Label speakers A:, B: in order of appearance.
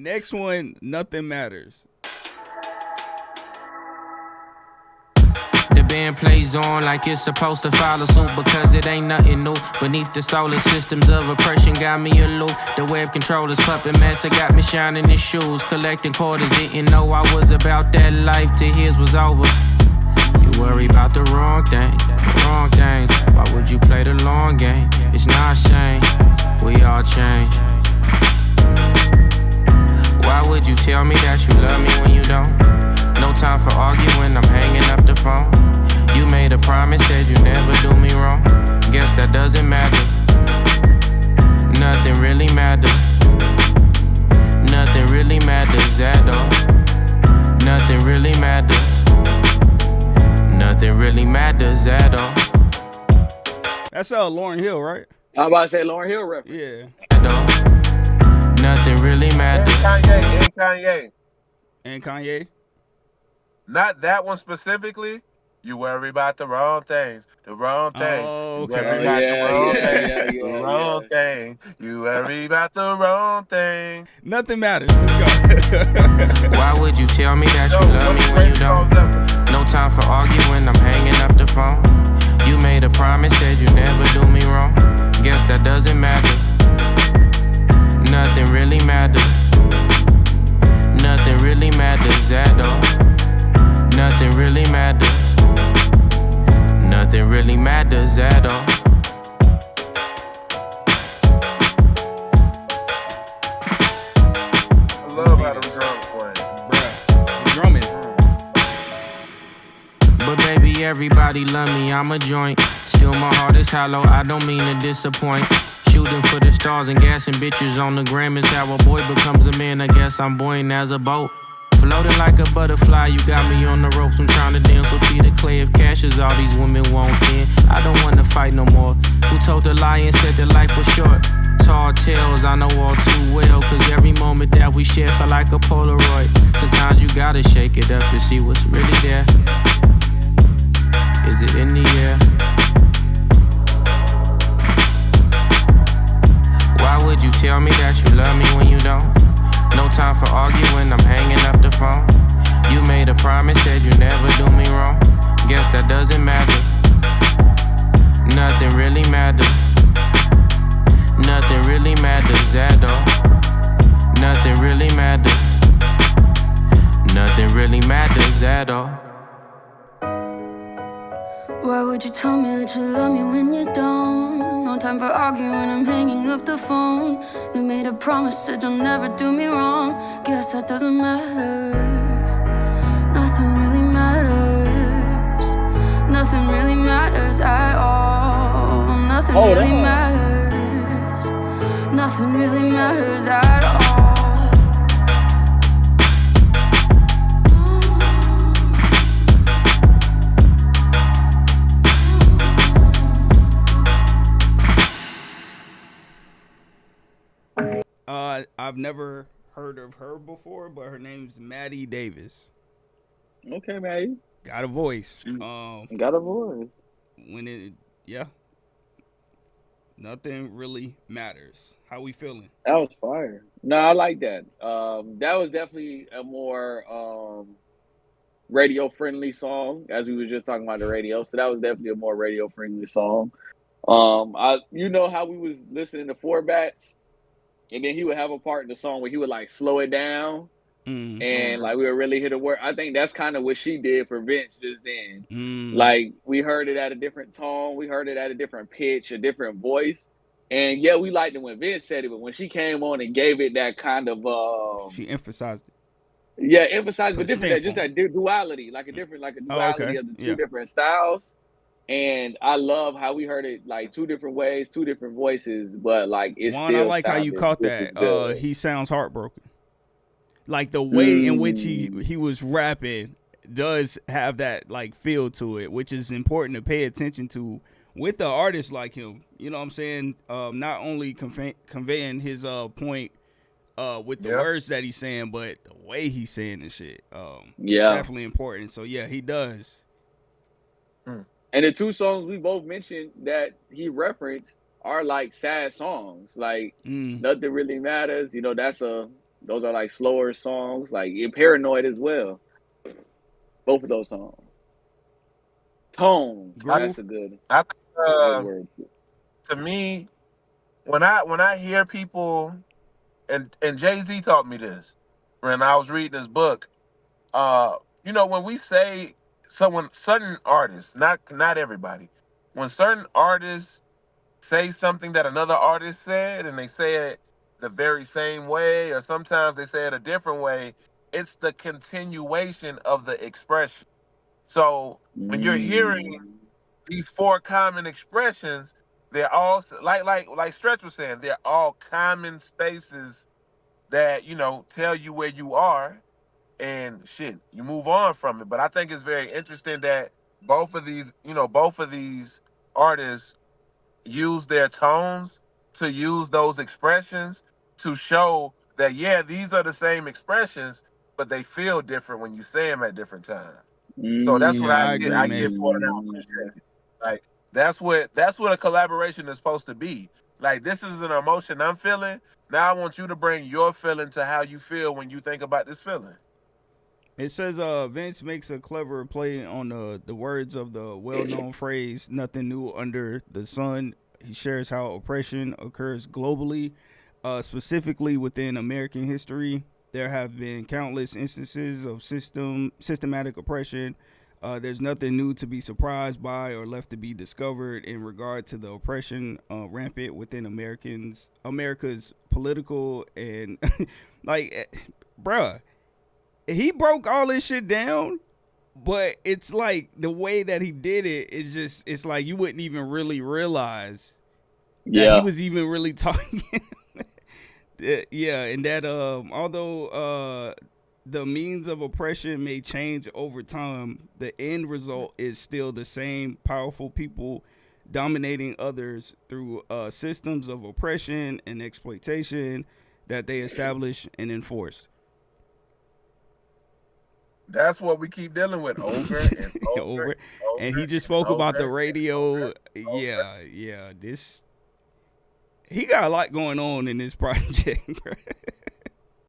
A: Next one, Nothing Matters.
B: The band plays on like it's supposed to follow suit because it ain't nothing new. Beneath the solar systems of oppression got me aloof. The web controllers, puppet master got me shining in shoes. Collecting quarters, didn't know I was about that life till his was over. You worry about the wrong things. Why would you play the long game? It's not a shame, we all change. Why would you tell me that you love me when you don't? No time for arguing, I'm hanging up the phone. You made a promise, said you never do me wrong. Guess that doesn't matter. Nothing really matters. Nothing really matters at all. Nothing really matters. Nothing really matters at all.
A: That's Lauryn Hill, right?
C: I'm about to say Lauryn Hill reference.
A: Yeah.
B: Nothing really matters.
D: And Kanye.
A: And Kanye?
D: Not that one specifically. You worry about the wrong things. The wrong thing.
A: Oh,
D: You worry
A: okay.
D: about
C: Yeah,
D: the wrong
C: yeah,
D: thing.
C: yeah,
D: The
C: yeah,
D: wrong
C: yeah.
D: thing. You worry about the wrong thing.
A: Nothing Matters. Let's go.
B: Why would you tell me that you love me when you don't? No time for arguing, I'm hanging up the phone. You made a promise, said you never do me wrong. Guess that doesn't matter. Nothing really matters. Nothing really matters at all. Nothing really matters. Nothing really matters at all.
D: I love how them drums play.
A: Bruh. Drumming.
B: But baby, everybody love me, I'm a joint. Still my heart is hollow, I don't mean to disappoint. Shooting for the stars and gassing bitches on the gram is how a boy becomes a man. I guess I'm buoyant as a boat. Floating like a butterfly, you got me on the ropes. I'm trying to dance with feet of clay. If cash is all these women want, then I don't want to fight no more. Who told the lie and said that life was short? Tall tales, I know all too well. Cause every moment that we share felt like a Polaroid. Sometimes you gotta shake it up to see what's really there. Is it in the air? Why would you tell me that you love me when you don't? No time for arguing, I'm hanging up the phone. You made a promise, said you never do me wrong. Guess that doesn't matter. Nothing really matters. Nothing really matters at all. Nothing really matters. Nothing really matters at all.
E: Why would you tell me that you love me when you don't? No time for arguing, I'm hanging up the phone. You made a promise, said you'll never do me wrong. Guess that doesn't matter. Nothing really matters. Nothing really matters at all. Nothing really matters. Nothing really matters at all.
A: I've never heard of her before, but her name's Maddie Davis.
C: Okay, man.
A: Got a voice.
C: Got a voice.
A: Nothing really matters. How we feeling?
C: That was fire. No, I like that. That was definitely a more radio friendly song, as we were just talking about the radio. So that was definitely a more radio friendly song. You know how we was listening to Four Bats, and then he would have a part in the song where he would like slow it down, and like we would really hit a word. I think that's kind of what she did for Vince just then. Like we heard it at a different tone, we heard it at a different pitch, a different voice, and yeah, we liked it when Vince said it, but when she came on and gave it that kind of
A: she emphasized it.
C: Yeah, emphasized, but different, just that duality, like a duality of the two different styles. And I love how we heard it like two different ways, two different voices, but like it's still.
A: I like how you caught that. He sounds heartbroken. Like the way in which he was rapping does have that like feel to it, which is important to pay attention to with an artist like him. You know what I'm saying? Not only conveying his point with the words that he's saying, but the way he's saying the shit. Definitely important. So yeah, he does.
C: And the two songs we both mentioned that he referenced are like sad songs. Like Nothing Really Matters. You know, that's a Those are like slower songs. Like you're Paranoid as well. Both of those songs. Tone.
D: I,
C: That's
A: Groove.
C: a good
D: I
C: good word.
D: to me, when I hear people, and Jay-Z taught me this when I was reading his book. Uh, when we say certain artists, not everybody, when certain artists say something that another artist said and they say it the very same way, or sometimes they say it a different way, it's the continuation of the expression. So when you're hearing
C: Mm.
D: these four common expressions, they're all like Stretch was saying, they're all common spaces that tell you where you are, and shit, you move on from it. But I think it's very interesting that both of these artists use their tones to use those expressions to show that, yeah, these are the same expressions, but they feel different when you say them at different times. So that's what
A: Yeah,
D: I
A: I
D: get.
A: agree,
D: I get
A: man.
D: more than I
C: Mm.
D: appreciate it. Like that's what a collaboration is supposed to be. Like, this is an emotion I'm feeling. Now I want you to bring your feeling to how you feel when you think about this feeling.
A: It says Vince makes a clever play on the words of the well-known phrase "nothing new under the sun." He shares how oppression occurs globally, specifically within American history. There have been countless instances of systematic oppression. There's nothing new to be surprised by or left to be discovered in regard to the oppression rampant within America's political and bruh, he broke all this shit down, but it's like the way that he did it is just, it's like you wouldn't even really realize that he
C: Yeah.
A: was even really talking. Yeah, and that although the means of oppression may change over time, the end result is still the same: powerful people dominating others through systems of oppression and exploitation that they establish and enforce.
D: That's what we keep dealing with over and over
A: Over,
D: and
A: and
D: over
A: he just
D: and
A: spoke about the
D: over and over
A: radio.
D: and over.
A: Yeah, this, he got a lot going on in this project, bro.